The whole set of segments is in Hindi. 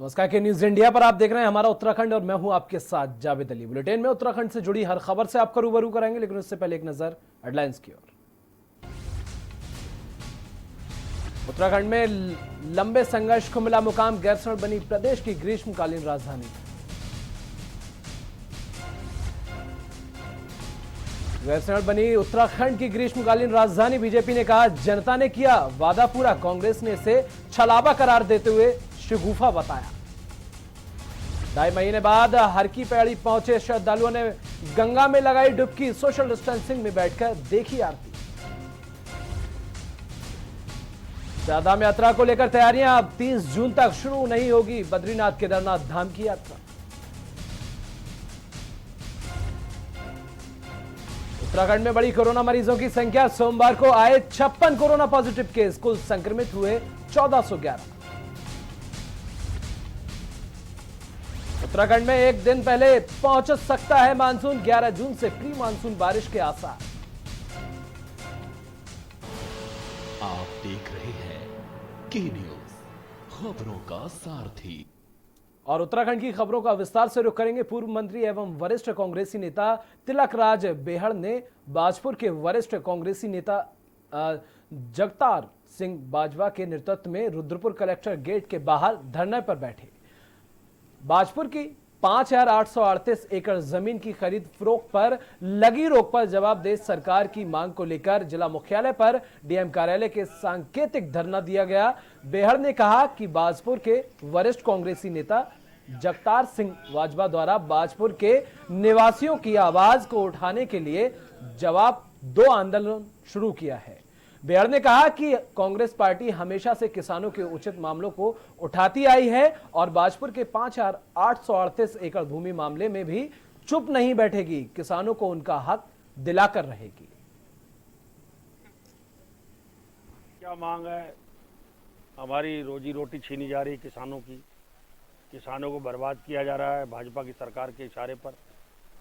नमस्कार के न्यूज इंडिया पर आप देख रहे हैं हमारा उत्तराखंड और मैं हूं आपके साथ जावेद अली। बुलेटिन में उत्तराखंड से जुड़ी हर खबर से आपका रूबरू कराएंगे, लेकिन उससे पहले एक नजर हेडलाइंस की ओर। उत्तराखंड में लंबे संघर्ष को मिला मुकाम, गैरसैंण बनी प्रदेश की ग्रीष्मकालीन राजधानी। गैरसैंण बनी उत्तराखंड की ग्रीष्मकालीन राजधानी। बीजेपी ने कहा जनता ने किया वादा पूरा, कांग्रेस ने इसे छलावा करार देते हुए शगुफा बताया। 2.5 महीने बाद हर की पैड़ी पहुंचे श्रद्धालुओं ने गंगा में लगाई डुबकी, सोशल डिस्टेंसिंग में बैठकर देखी आरती। चारधाम यात्रा को लेकर तैयारियां, अब 30 जून तक शुरू नहीं होगी बद्रीनाथ केदारनाथ धाम की यात्रा। उत्तराखंड में बढ़ी कोरोना मरीजों की संख्या, सोमवार को आए 56 कोरोना पॉजिटिव केस, कुल संक्रमित हुए 1411। उत्तराखंड में एक दिन पहले पहुंच सकता है मानसून, 11 जून से प्री मानसून बारिश के आसार। आप देख रहे हैं के न्यूज, खबरों का सारथी। और उत्तराखंड की खबरों का विस्तार से रुख करेंगे। पूर्व मंत्री एवं वरिष्ठ कांग्रेसी नेता तिलकराज बेहड़ ने बाजपुर के वरिष्ठ कांग्रेसी नेता जगतार सिंह बाजवा के नेतृत्व में रुद्रपुर कलेक्टर गेट के बाहर धरने पर बैठे। बाजपुर की 5,838 एकड़ जमीन की खरीद फरोख्त पर लगी रोक पर जवाब दे सरकार की मांग को लेकर जिला मुख्यालय पर डीएम कार्यालय के सांकेतिक धरना दिया गया। बेहड़ ने कहा कि बाजपुर के वरिष्ठ कांग्रेसी नेता जगतार सिंह बाजवा द्वारा बाजपुर के निवासियों की आवाज को उठाने के लिए जवाब दो आंदोलन शुरू किया है। बेहड़ ने कहा कि कांग्रेस पार्टी हमेशा से किसानों के उचित मामलों को उठाती आई है और बाजपुर के 5,838 एकड़ भूमि मामले में भी चुप नहीं बैठेगी, किसानों को उनका हक दिलाकर रहेगी। क्या मांग है? हमारी रोजी रोटी छीनी जा रही किसानों की, किसानों को बर्बाद किया जा रहा है भाजपा की सरकार के इशारे पर।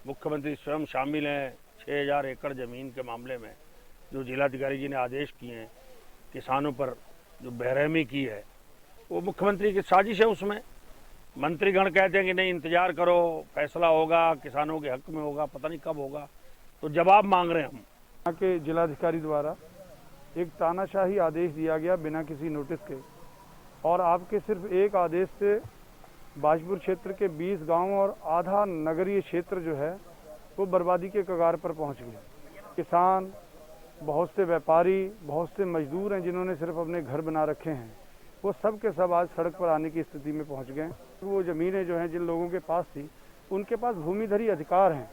मुख्यमंत्री स्वयं शामिल हैं 6,000 एकड़ जमीन के मामले में जो जिलाधिकारी जी ने आदेश किए हैं। किसानों पर जो बेरहमी की है वो मुख्यमंत्री की साजिश है। उसमें मंत्रीगण कहते हैं कि नहीं इंतजार करो, फैसला होगा, किसानों के हक में होगा, पता नहीं कब होगा। तो जवाब मांग रहे हैं हम। यहाँ के जिलाधिकारी द्वारा एक तानाशाही आदेश दिया गया बिना किसी नोटिस के, और आपके सिर्फ एक आदेश से बाजपुर क्षेत्र के 20 गांव और आधा नगरीय क्षेत्र जो है वो बर्बादी के कगार पर पहुंच गए। किसान, बहुत से व्यापारी, बहुत से मजदूर हैं जिन्होंने सिर्फ अपने घर बना रखे हैं, वो सब के सब आज सड़क पर आने की स्थिति में पहुंच गए। वो ज़मीनें जो हैं जिन लोगों के पास थी उनके पास भूमिधरी अधिकार हैं,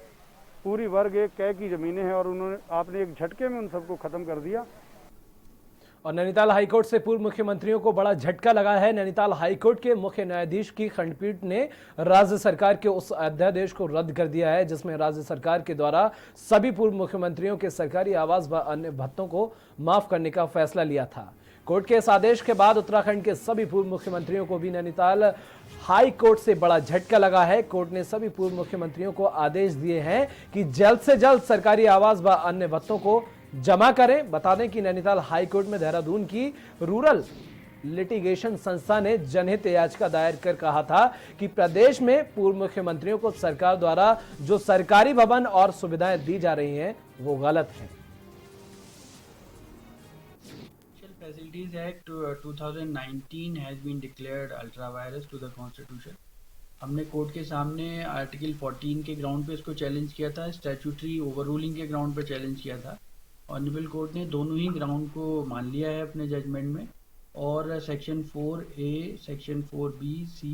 पूरी वर्ग एक कै की ज़मीनें हैं और आपने एक झटके में उन सबको ख़त्म कर दिया। और नैनीताल हाईकोर्ट से पूर्व मुख्यमंत्रियों को बड़ा झटका लगा है। नैनीताल हाईकोर्ट के मुख्य न्यायाधीश की खंडपीठ ने राज्य सरकार के उस अध्यादेश को रद्द कर दिया है जिसमें राज्य सरकार के द्वारा सभी पूर्व मुख्यमंत्रियों के सरकारी आवास व अन्य भत्तों को माफ करने का फैसला लिया था। कोर्ट के इस आदेश के बाद उत्तराखंड के सभी पूर्व मुख्यमंत्रियों को भी नैनीताल हाई कोर्ट से बड़ा झटका लगा है। कोर्ट ने सभी पूर्व मुख्यमंत्रियों को आदेश दिए हैं कि जल्द से जल्द सरकारी आवास व अन्य भत्तों को जमा करें। बता दें कि नैनीताल हाई कोर्ट में देहरादून की रूरल लिटिगेशन संस्था ने जनहित याचिका दायर कर कहा था कि प्रदेश में पूर्व मुख्यमंत्रियों को सरकार द्वारा जो सरकारी भवन और सुविधाएं दी जा रही हैं वो गलत है। Facilities Act 2019 has been declared ultra virus to the Constitution। हमने कोर्ट के सामने आर्टिकल 14 के ग्राउंड पे इसको चैलेंज किया था, स्टैट्यूटरी ओवररूलिंग के ग्राउंड पे चैलेंज किया था। ऑनरेबल कोर्ट ने दोनों ही ग्राउंड को मान लिया है अपने जजमेंट में, और section 4A, section 4B, C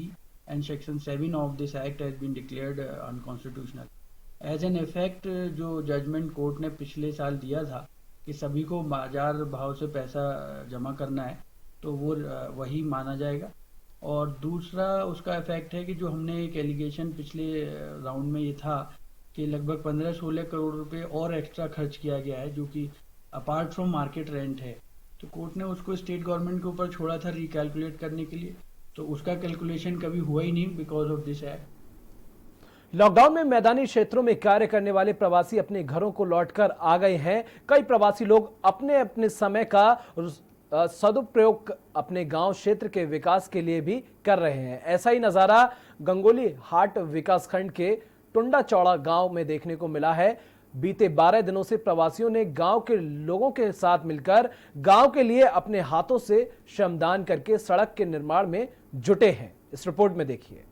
and section 7 of this act has been declared unconstitutional. As an effect जो जजमेंट कोर्ट ने पिछले साल दिया था कि सभी को बाजार भाव से पैसा जमा करना है, तो वो वही माना जाएगा। और दूसरा उसका इफेक्ट है कि जो हमने एक एलिगेशन पिछले राउंड में ये था कि लगभग 15-16 करोड़ रुपए और एक्स्ट्रा खर्च किया गया है जो कि अपार्ट फ्रॉम मार्केट रेंट है, तो कोर्ट ने उसको स्टेट गवर्नमेंट के ऊपर छोड़ा था रिकैलकुलेट करने के लिए, तो उसका कैलकुलेशन कभी हुआ ही नहीं because of this act. Lockdown में मैदानी क्षेत्रों में कार्य करने वाले प्रवासी अपने घरों को लौटकर आ गए हैं। कई प्रवासी लोग अपने अपने समय का सदुपयोग अपने गांव क्षेत्र के विकास के लिए भी कर रहे हैं। ऐसा ही नजारा गंगोली हाट विकासखंड के टुंडा चौड़ा गांव में देखने को मिला है। बीते 12 दिनों से प्रवासियों ने गांव के लोगों के साथ मिलकर गांव के लिए अपने हाथों से श्रमदान करके सड़क के निर्माण में जुटे हैं। इस रिपोर्ट में देखिए।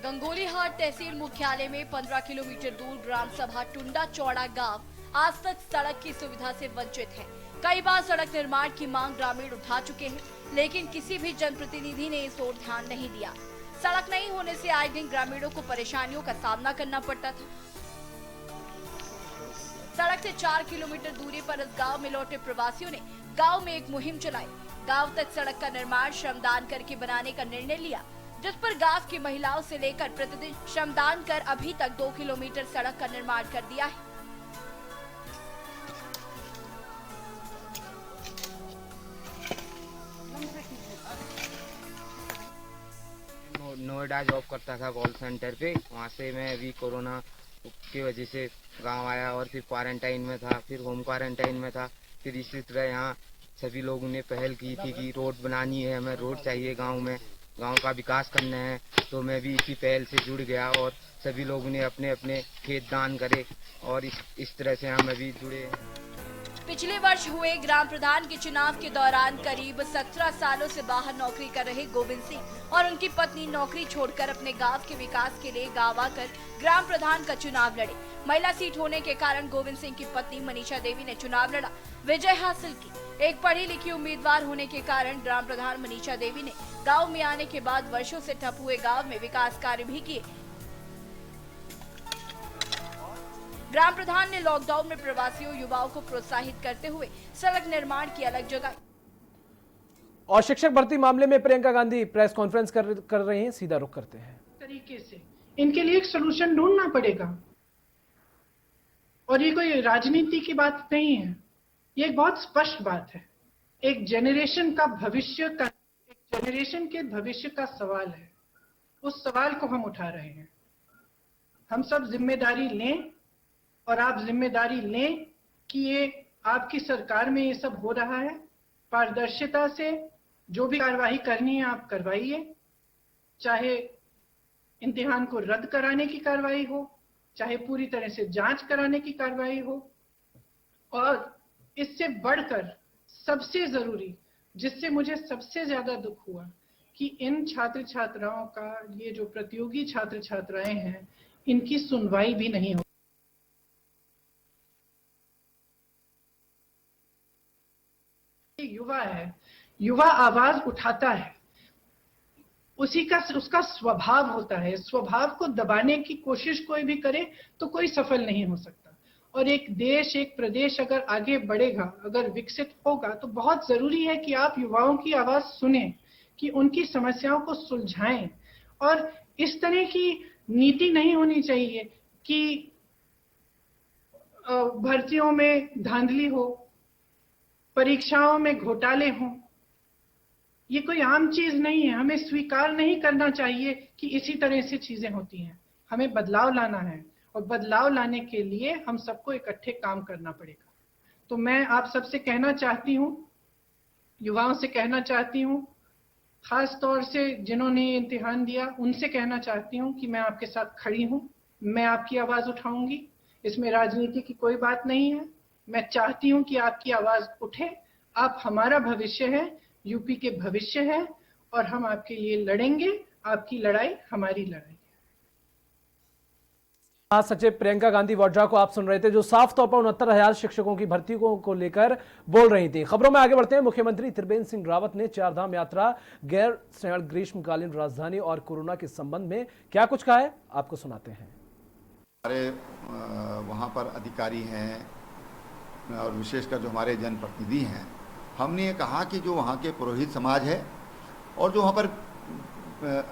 गंगोली हाट तहसील मुख्यालय में 15 किलोमीटर दूर ग्राम सभा टुंडा चौड़ा गांव आज तक सड़क की सुविधा से वंचित है। कई बार सड़क निर्माण की मांग ग्रामीण उठा चुके हैं, लेकिन किसी भी जनप्रतिनिधि ने इस ओर ध्यान नहीं दिया। सड़क नहीं होने से आए दिन ग्रामीणों को परेशानियों का सामना करना पड़ता था। सड़क से 4 किलोमीटर दूरी पर इस गांव में लौटे प्रवासियों ने गांव में एक मुहिम चलाई। गांव तक सड़क का निर्माण श्रमदान करके बनाने का निर्णय लिया, जिस पर गांव की महिलाओं से लेकर प्रतिदिन श्रमदान कर अभी तक 2 किलोमीटर सड़क का निर्माण कर दिया है। नोएडा जॉब करता था कॉल सेंटर पे, वहाँ से मैं अभी कोरोना की वजह से गांव आया और फिर क्वारंटाइन में था, फिर होम क्वारंटाइन में था। फिर इसी तरह यहाँ सभी लोगों ने पहल की थी कि रोड बनानी है, हमें रोड चाहिए गांव में, गांव का विकास करना है। तो मैं भी इसी पहल से जुड़ गया और सभी लोगों ने अपने अपने खेत दान करे और इस तरह से हम अभी जुड़े। पिछले वर्ष हुए ग्राम प्रधान के चुनाव के दौरान करीब 17 सालों से बाहर नौकरी कर रहे गोविंद सिंह और उनकी पत्नी नौकरी छोड़कर अपने गांव के विकास के लिए गांव आकर ग्राम प्रधान का चुनाव लड़े। महिला सीट होने के कारण गोविंद सिंह की पत्नी मनीषा देवी ने चुनाव लड़ा, विजय हासिल की। एक पढ़ी लिखी उम्मीदवार होने के कारण ग्राम प्रधान मनीषा देवी ने गाँव में आने के बाद वर्षों से ठप हुए गाँव में विकास कार्य भी किए। ग्राम प्रधान ने लॉकडाउन में प्रवासियों युवाओं को प्रोत्साहित करते हुए सड़क निर्माण की अलग जगह। और शिक्षक भर्ती मामले में प्रियंका गांधी प्रेस कॉन्फ्रेंस कर रही हैं। सीधा रुख करते हैं। तरीके से इनके लिए एक सलूशन ढूंढना पड़ेगा और ये कोई राजनीति की बात नहीं है, ये एक बहुत स्पष्ट बात है। एक जनरेशन के भविष्य का सवाल है, उस सवाल को हम उठा रहे हैं। हम सब जिम्मेदारी लें और आप जिम्मेदारी लें कि ये आपकी सरकार में ये सब हो रहा है। पारदर्शिता से जो भी कार्रवाई करनी है आप करवाइए, चाहे इम्तिहान को रद्द कराने की कार्रवाई हो, चाहे पूरी तरह से जांच कराने की कार्रवाई हो, और इससे बढ़कर सबसे जरूरी, जिससे मुझे सबसे ज्यादा दुख हुआ, कि इन छात्र छात्राओं का, ये जो प्रतियोगी छात्र छात्राएं हैं, इनकी सुनवाई भी नहीं हो। युवा है, युवा आवाज उठाता है, उसका स्वभाव होता है। स्वभाव को दबाने की कोशिश कोई भी करे तो कोई सफल नहीं हो सकता। और एक देश, एक प्रदेश अगर आगे बढ़ेगा, अगर विकसित होगा, तो बहुत जरूरी है कि आप युवाओं की आवाज सुने, कि उनकी समस्याओं को सुलझाएं। और इस तरह की नीति नहीं होनी चाहिए कि भर्तियों में धांधली हो, परीक्षाओं में घोटाले हों। ये कोई आम चीज नहीं है, हमें स्वीकार नहीं करना चाहिए कि इसी तरह से चीजें होती हैं। हमें बदलाव लाना है और बदलाव लाने के लिए हम सबको इकट्ठे काम करना पड़ेगा। तो मैं आप सबसे कहना चाहती हूँ, युवाओं से कहना चाहती हूँ, खास तौर से जिन्होंने इम्तिहान दिया, उनसे कहना चाहती हूँ कि मैं आपके साथ खड़ी हूँ, मैं आपकी आवाज उठाऊंगी। इसमें राजनीति की कोई बात नहीं है। मैं चाहती हूँ कि आपकी आवाज उठे। आप हमारा भविष्य है, यूपी के भविष्य है, और हम आपके लिए लड़ेंगे। आपकी लड़ाई हमारी लड़ाई है। सचिव प्रियंका गांधी वाड्रा को आप सुन रहे थे, जो साफ तौर पर 69,000 शिक्षकों की भर्ती को लेकर बोल रही थी। खबरों में आगे बढ़ते हैं। मुख्यमंत्री त्रिवेंद्र सिंह रावत ने चारधाम यात्रा, गैर ग्रीष्मकालीन राजधानी और कोरोना के संबंध में क्या कुछ कहा है, आपको सुनाते हैं। हमारे वहाँ पर अधिकारी हैं और विशेषकर जो हमारे जनप्रतिनिधि हैं, हमने ये कहा कि जो वहाँ के पुरोहित समाज है और जो वहाँ पर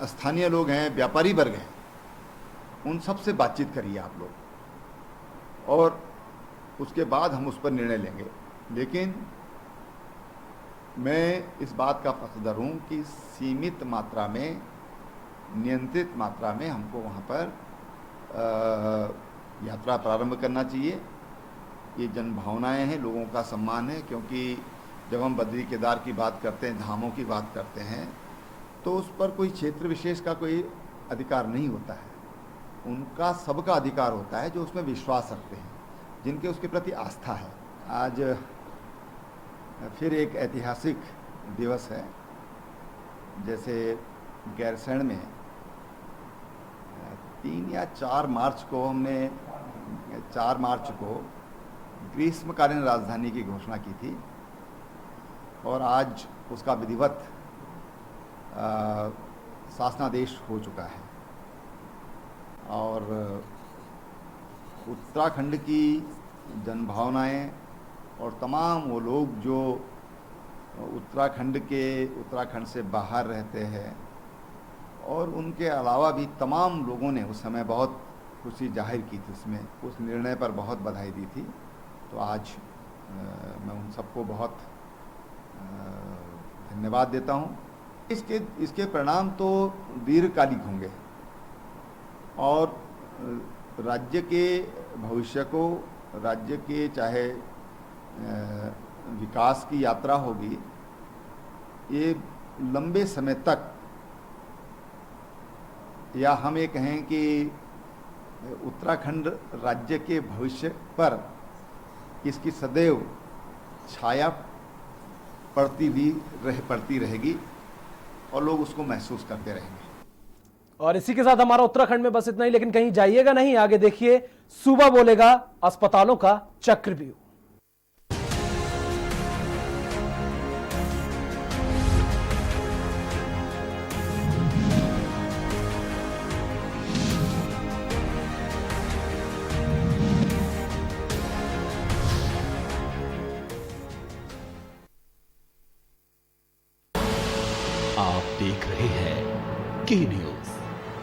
स्थानीय लोग हैं, व्यापारी वर्ग हैं, उन सब से बातचीत करिए आप लोग, और उसके बाद हम उस पर निर्णय लेंगे। लेकिन मैं इस बात का पक्षधर हूँ कि सीमित मात्रा में, नियंत्रित मात्रा में हमको वहाँ पर यात्रा प्रारंभ करना चाहिए। ये जन भावनाएँ हैं, लोगों का सम्मान है, क्योंकि जब हम बद्री केदार की बात करते हैं, धामों की बात करते हैं, तो उस पर कोई क्षेत्र विशेष का कोई अधिकार नहीं होता है। उनका सबका अधिकार होता है जो उसमें विश्वास रखते हैं, जिनके उसके प्रति आस्था है। आज फिर एक ऐतिहासिक दिवस है। जैसे गैरसैंण में 3 या 4 मार्च को हमने 4 मार्च को ग्रीष्मकालीन राजधानी की घोषणा की थी और आज उसका विधिवत शासनादेश हो चुका है। और उत्तराखंड की जनभावनाएं और तमाम वो लोग जो उत्तराखंड से बाहर रहते हैं और उनके अलावा भी तमाम लोगों ने उस समय बहुत खुशी जाहिर की थी, उसमें उस निर्णय पर बहुत बधाई दी थी। तो आज मैं उन सबको बहुत धन्यवाद देता हूँ। इसके परिणाम तो दीर्घकालिक होंगे और राज्य के भविष्य को, राज्य के चाहे विकास की यात्रा होगी, ये लंबे समय तक, या हम ये कहें कि उत्तराखंड राज्य के भविष्य पर इसकी सदैव छाया पड़ती रहेगी और लोग उसको महसूस करते रहेंगे। और इसी के साथ हमारा उत्तराखंड में बस इतना ही, लेकिन कहीं जाइएगा नहीं, आगे देखिए सूबा बोलेगा अस्पतालों का चक्रव्यूह। आप देख रहे हैं के न्यूज,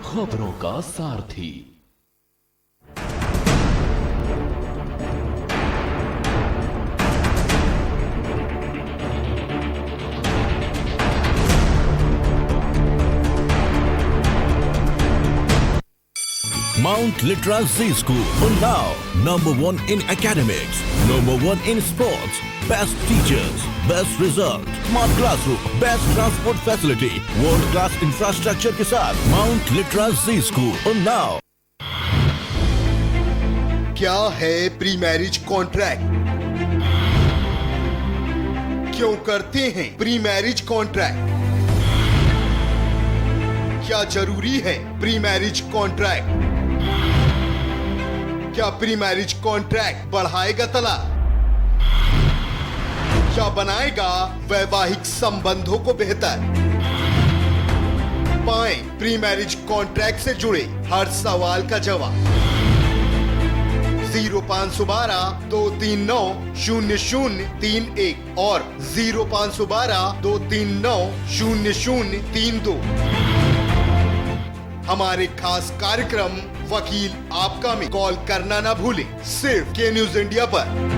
खबरों का सारथी। Mount Litra Z School, Unnao, #1 in academics, #1 in sports, best teachers, best result, smart classroom, best transport facility, world class infrastructure के साथ Mount Litra Z School, Unnao। क्या है प्री मैरिज कॉन्ट्रैक्ट? क्यों करते हैं प्री मैरिज कॉन्ट्रैक्ट? क्या जरूरी है प्री मैरिज कॉन्ट्रैक्ट? क्या प्री मैरिज कॉन्ट्रैक्ट बढ़ाएगा तलाक? क्या बनाएगा वैवाहिक संबंधों को बेहतर? पाएं प्री मैरिज कॉन्ट्रैक्ट से जुड़े हर सवाल का जवाब। 0512 239 0031 और 0512 239 0032। हमारे खास कार्यक्रम वकील आपका में कॉल करना ना भूलें, सिर्फ के न्यूज इंडिया पर।